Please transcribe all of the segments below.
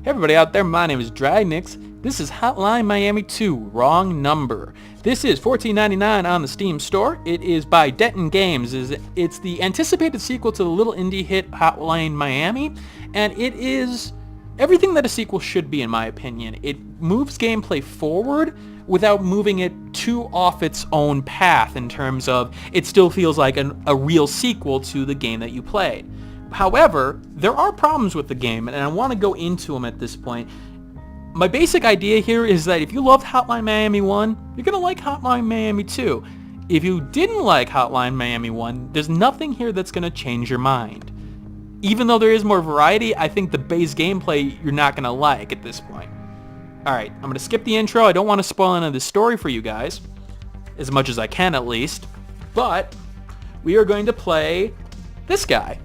Hey everybody out there, my name is Dragnix. This is Hotline Miami 2, Wrong Number. This is $14.99 on the Steam store. It is by Denton Games. It's the anticipated sequel to the little indie hit Hotline Miami, and it is everything that a sequel should be in my opinion. It moves gameplay forward without moving it too off its own path in terms of it still feels like a real sequel to the game that you played. However, there are problems with the game, and I want to go into them at this point. My basic idea here is that if you loved Hotline Miami 1, you're going to like Hotline Miami 2. If you didn't like Hotline Miami 1, there's nothing here that's going to change your mind. Even though there is more variety, I think the base gameplay you're not going to like at this point. Alright, I'm going to skip the intro. I don't want to spoil any of the story for you guys, as much as I can at least. But we are going to play this guy.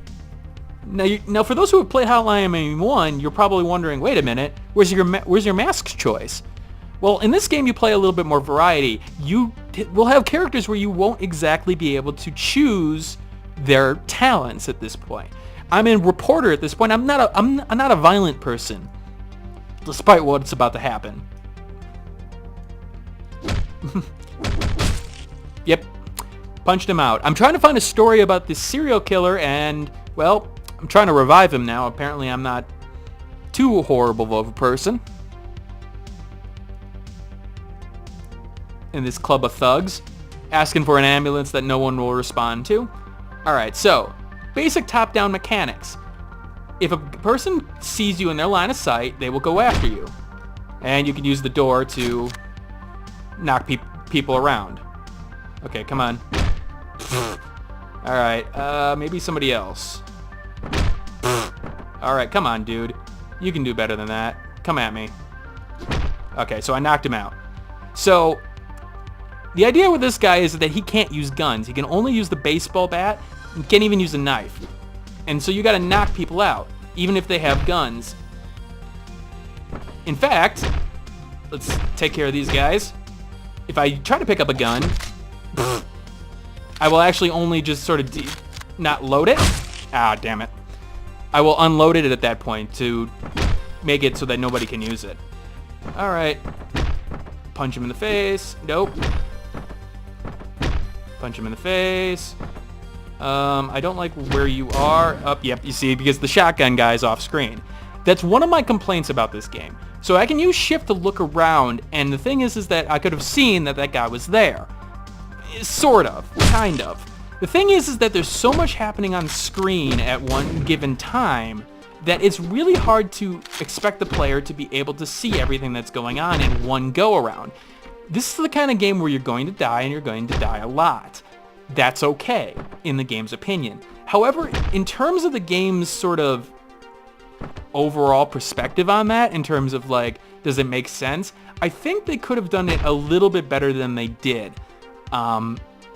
Now, for those who have played Hotline Miami 1, you're probably wondering, wait a minute, where's your mask choice? Well, in this game, you play a little bit more variety. You will have characters where you won't exactly be able to choose their talents at this point. I'm a reporter at this point. I'm not a violent person, despite what's about to happen. Yep, punched him out. I'm trying to find a story about this serial killer, and well, I'm trying to revive him now. Apparently I'm not too horrible of a person in this club of thugs, asking for an ambulance that no one will respond to. Alright, so, basic top-down mechanics. If a person sees you in their line of sight, they will go after you. And you can use the door to knock people around. Okay, come on. Alright, maybe somebody else. Alright, come on, dude. You can do better than that. Come at me. Okay, so I knocked him out. So, the idea with this guy is that he can't use guns. He can only use the baseball bat. He can't even use a knife. And so you gotta knock people out, even if they have guns. In fact, let's take care of these guys. If I try to pick up a gun, I will actually only just sort of not load it. Ah, damn it. I will unload it at that point to make it so that nobody can use it. Alright. Punch him in the face. Nope. Punch him in the face. I don't like where you are. Yep, you see, because the shotgun guy is off screen. That's one of my complaints about this game. So I can use shift to look around, and the thing is that I could have seen that guy was there. Sort of. Kind of. The thing is that there's so much happening on screen at one given time that it's really hard to expect the player to be able to see everything that's going on in one go-around. This is the kind of game where you're going to die, and you're going to die a lot. That's okay, in the game's opinion. However, in terms of the game's sort of overall perspective on that, in terms of like, does it make sense? I think they could have done it a little bit better than they did.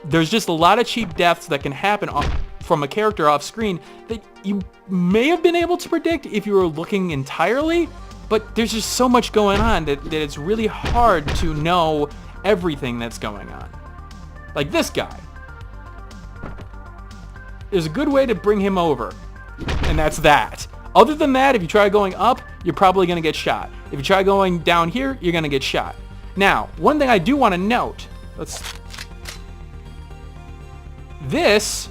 There's just a lot of cheap deaths that can happen from a character off screen that you may have been able to predict if you were looking entirely, but there's just so much going on that it's really hard to know everything that's going on. Like this guy. There's a good way to bring him over, and that's that. Other than that, if you try going up, you're probably going to get shot. If you try going down here, you're going to get shot. Now, one thing I do want to note, this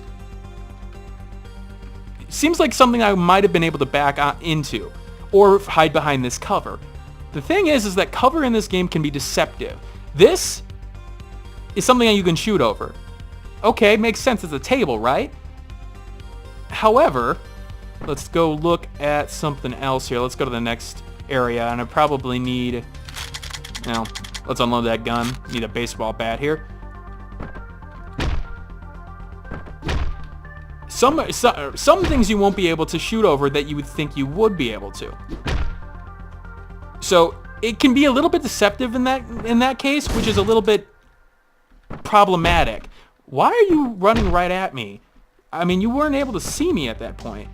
seems like something I might have been able to back into or hide behind this cover. The thing is that cover in this game can be deceptive. This is something that you can shoot over. Okay, makes sense. It's a table, right? However, let's go look at something else here. Let's go to the next area, and I probably need, let's unload that gun. Need a baseball bat here. Some things you won't be able to shoot over that you would think you would be able to. So it can be a little bit deceptive in that case, which is a little bit problematic. Why are you running right at me? I mean, you weren't able to see me at that point.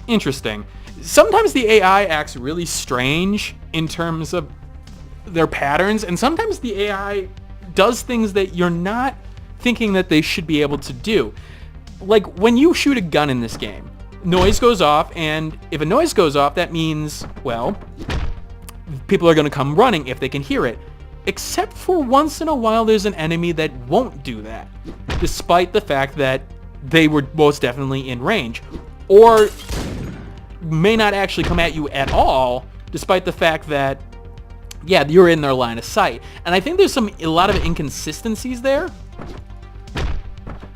Interesting. Sometimes the AI acts really strange in terms of their patterns, and sometimes the AI does things that you're not thinking that they should be able to do. Like, when you shoot a gun in this game, noise goes off, and if a noise goes off, that means, well, people are going to come running if they can hear it. Except for once in a while, there's an enemy that won't do that, despite the fact that they were most definitely in range. Or may not actually come at you at all, despite the fact that, yeah, you're in their line of sight. And I think there's a lot of inconsistencies there,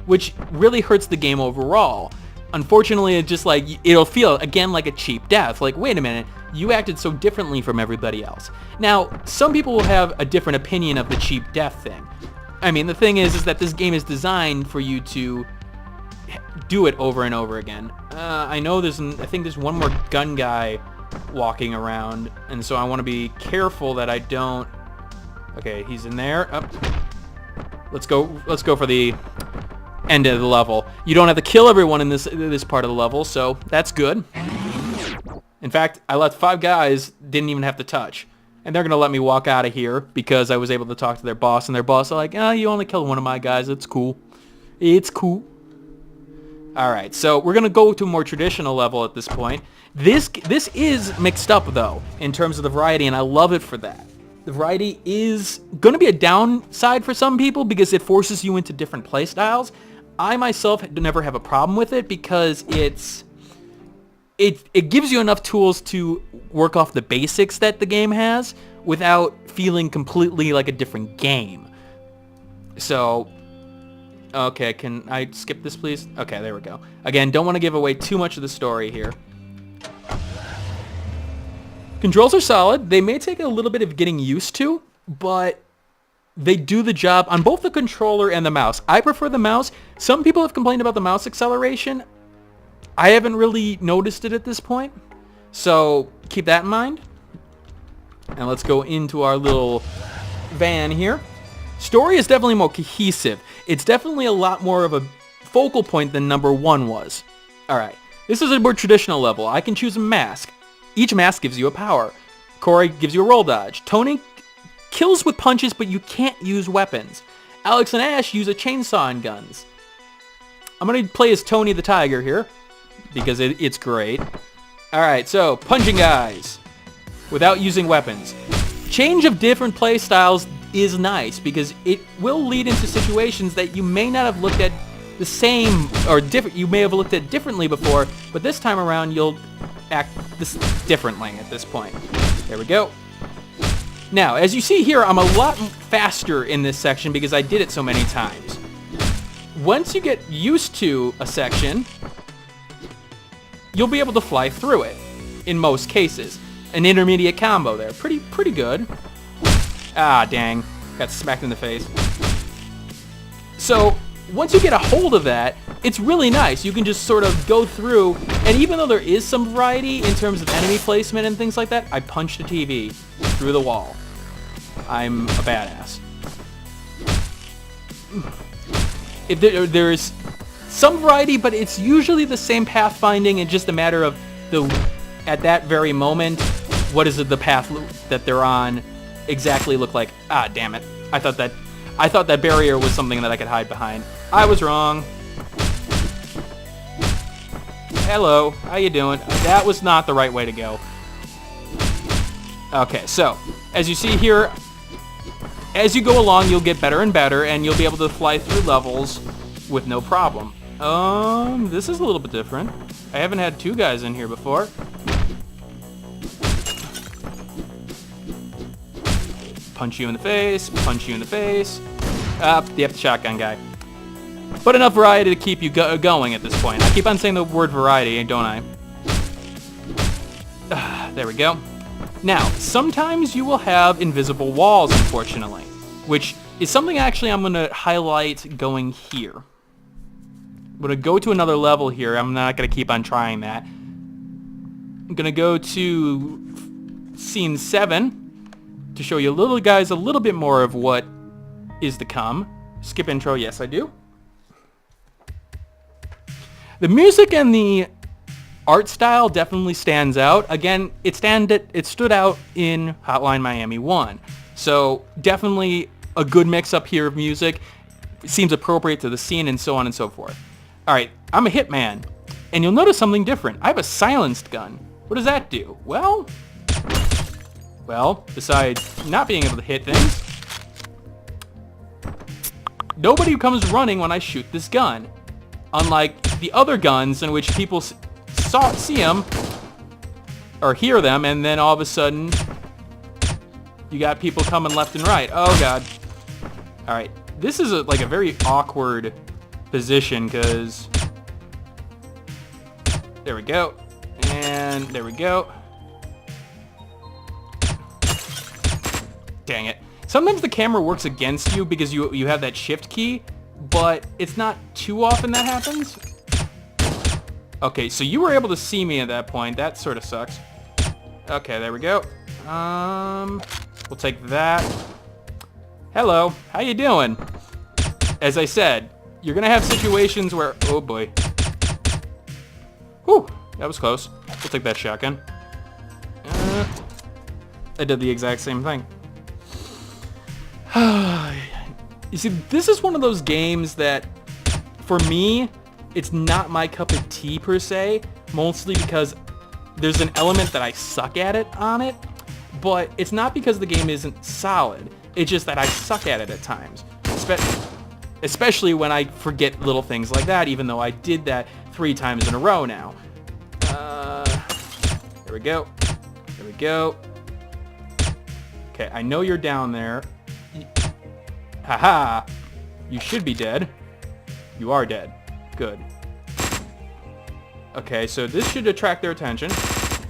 which really hurts the game overall. Unfortunately, it's just like, it'll feel, again, like a cheap death. Like, wait a minute, you acted so differently from everybody else. Now, some people will have a different opinion of the cheap death thing. I mean, the thing is that this game is designed for you to do it over and over again. I know I think there's one more gun guy walking around, and so I want to be careful that I don't... Okay, he's in there. Oh. Let's go for the end of the level. You don't have to kill everyone in this part of the level, so that's good. In fact, I left 5 guys, didn't even have to touch. And they're going to let me walk out of here because I was able to talk to their boss, and their boss are like, you only killed one of my guys. It's cool. It's cool. Alright, so we're going to go to a more traditional level at this point. This is mixed up, though, in terms of the variety, and I love it for that. The variety is going to be a downside for some people because it forces you into different playstyles. I myself never have a problem with it because it gives you enough tools to work off the basics that the game has without feeling completely like a different game. So, okay, can I skip this, please? Okay, there we go. Again, don't want to give away too much of the story here. Controls are solid. They may take a little bit of getting used to, but they do the job on both the controller and the mouse. I prefer the mouse. Some people have complained about the mouse acceleration. I haven't really noticed it at this point, so keep that in mind. And let's go into our little van here. Story is definitely more cohesive. It's definitely a lot more of a focal point than number 1 was. Alright, this is a more traditional level. I can choose a mask. Each mask gives you a power. Corey gives you a roll dodge. Tony kills with punches, but you can't use weapons. Alex and Ash use a chainsaw and guns. I'm going to play as Tony the Tiger here, because it's great. Alright, so, punching guys without using weapons. Change of different play styles is nice, because it will lead into situations that you may not have looked at the same, or different. You may have looked at differently before, but this time around you'll act differently at this point. There we go. Now, as you see here, I'm a lot faster in this section because I did it so many times. Once you get used to a section, you'll be able to fly through it, in most cases. An intermediate combo there. Pretty good. Ah, dang. Got smacked in the face. So, once you get a hold of that, it's really nice. You can just sort of go through, and even though there is some variety in terms of enemy placement and things like that, I punched a TV through the wall. I'm a badass. If there's some variety, but it's usually the same pathfinding, and just a matter of at that very moment, what does the path that they're on exactly look like? Ah, damn it! I thought that barrier was something that I could hide behind. I was wrong. Hello, how you doing? That was not the right way to go. Okay, so as you see here, as you go along, you'll get better and better, and you'll be able to fly through levels with no problem. This is a little bit different. I haven't had 2 guys in here before. Punch you in the face, punch you in the face. You have the shotgun guy. But enough variety to keep you going at this point. I keep on saying the word variety, don't I? There we go. Now, sometimes you will have invisible walls, unfortunately, which is something actually I'm going to highlight going here. I'm going to go to another level here. I'm not going to keep on trying that. I'm going to go to scene 7 to show you guys a little bit more of what is to come. Skip intro, yes I do. The music and the art style definitely stands out. Again, it stood out in Hotline Miami 1. So definitely a good mix-up here of music. It seems appropriate to the scene and so on and so forth. All right, I'm a hitman, and you'll notice something different. I have a silenced gun. What does that do? Well, besides not being able to hit things, nobody comes running when I shoot this gun. Unlike the other guns in which people see them or hear them, and then all of a sudden you got people coming left and right. Oh god. All right, this is like a very awkward position because there we go, and there we go. Dang it. Sometimes the camera works against you because you have that shift key, but it's not too often that happens. Okay, so you were able to see me at that point. That sort of sucks. Okay, there we go. We'll take that. Hello, how you doing? As I said, you're gonna have situations where, oh boy. Whew, that was close. We'll take that shotgun. I did the exact same thing. You see, this is one of those games that, for me, it's not my cup of tea per se, mostly because there's an element that I suck at it on it, but it's not because the game isn't solid. It's just that I suck at it at times, especially when I forget little things like that, even though I did that 3 times in a row now. There we go. There we go. Okay, I know you're down there. Haha! You should be dead. You are dead. Good. Okay, so this should attract their attention.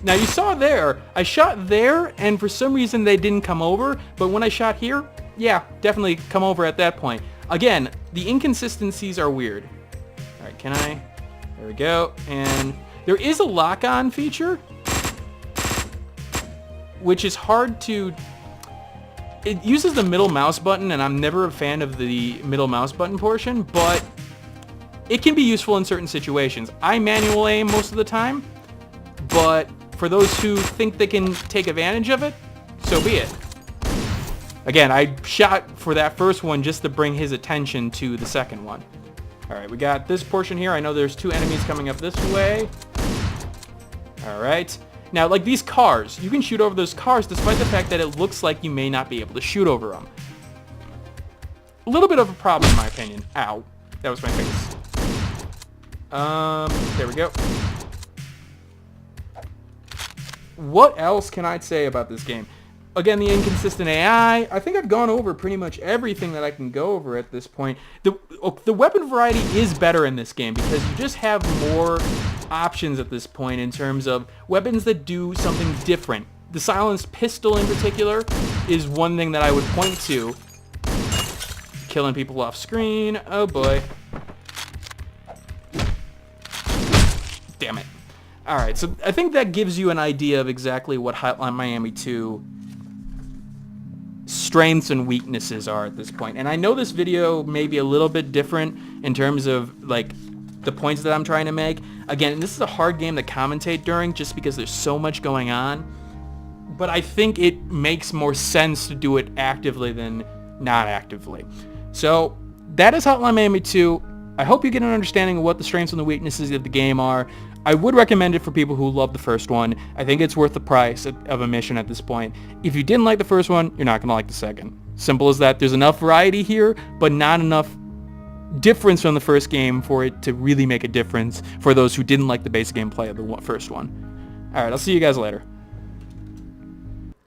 Now you saw there, I shot there, and for some reason they didn't come over, but when I shot here, yeah, definitely come over at that point. Again, the inconsistencies are weird. Alright, can I? There we go. And there is a lock-on feature, which is hard to... It uses the middle mouse button, and I'm never a fan of the middle mouse button portion, but it can be useful in certain situations. I manual aim most of the time, but for those who think they can take advantage of it, so be it. Again, I shot for that first one just to bring his attention to the second one. Alright, we got this portion here. I know there's 2 enemies coming up this way. Alright. Now, like these cars, you can shoot over those cars despite the fact that it looks like you may not be able to shoot over them. A little bit of a problem in my opinion. Ow. That was my face. There we go. What else can I say about this game? Again, the inconsistent AI. I think I've gone over pretty much everything that I can go over at this point. The weapon variety is better in this game because you just have more options at this point in terms of weapons that do something different. The silenced pistol in particular is one thing that I would point to. Killing people off screen. Oh boy. Damn it. Alright, so I think that gives you an idea of exactly what Hotline Miami 2 strengths and weaknesses are at this point. And I know this video may be a little bit different in terms of like the points that I'm trying to make. Again, this is a hard game to commentate during just because there's so much going on. But I think it makes more sense to do it actively than not actively. So that is Hotline Miami 2. I hope you get an understanding of what the strengths and the weaknesses of the game are. I would recommend it for people who love the first one. I think it's worth the price of admission at this point. If you didn't like the first one, you're not going to like the second. Simple as that. There's enough variety here, but not enough difference from the first game for it to really make a difference for those who didn't like the base gameplay of the first one. Alright, I'll see you guys later.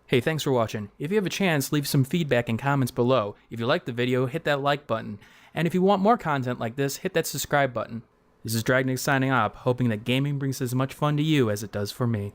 Hey, thanks for watching. If you have a chance, leave some feedback and comments below. If you liked the video, hit that like button. And if you want more content like this, hit that subscribe button. This is Dragnix signing off, hoping that gaming brings as much fun to you as it does for me.